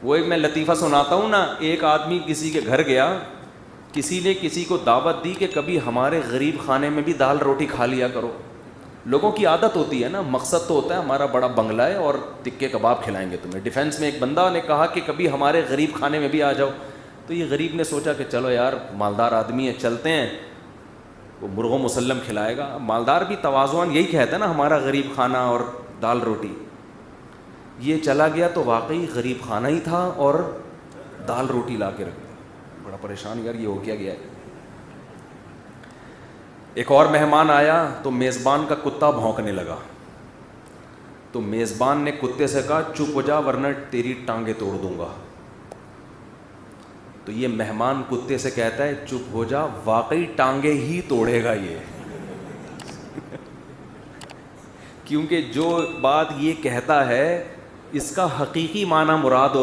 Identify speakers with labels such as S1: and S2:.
S1: وہ ایک میں لطیفہ سناتا ہوں نا، ایک آدمی کسی کے گھر گیا، کسی نے کسی کو دعوت دی کہ کبھی ہمارے غریب خانے میں بھی دال روٹی کھا لیا کرو. لوگوں کی عادت ہوتی ہے نا، مقصد تو ہوتا ہے ہمارا بڑا بنگلہ ہے اور ٹکے کباب کھلائیں گے تمہیں. ڈیفینس میں ایک بندہ نے کہا کہ کبھی ہمارے غریب کھانے میں بھی آ جاؤ. تو یہ غریب نے سوچا کہ چلو یار مالدار آدمی ہے، چلتے ہیں، وہ مرغ و مسلم کھلائے گا. مالدار بھی تواضعاً یہی کہتا ہے نا ہمارا غریب کھانا اور دال روٹی. یہ چلا گیا تو واقعی غریب کھانا ہی تھا اور دال روٹی لا کے رکھ دیا. بڑا پریشان، یار یہ ہو کیا گیا ہے. ایک اور مہمان آیا تو میزبان کا کتا بھونکنے لگا. تو میزبان نے کتے سے کہا چپ ہو جا ورنہ تیری ٹانگیں توڑ دوں گا. تو یہ مہمان کتے سے کہتا ہے چپ ہو جا، واقعی ٹانگیں ہی توڑے گا یہ. کیونکہ جو بات یہ کہتا ہے اس کا حقیقی معنی مراد ہوتا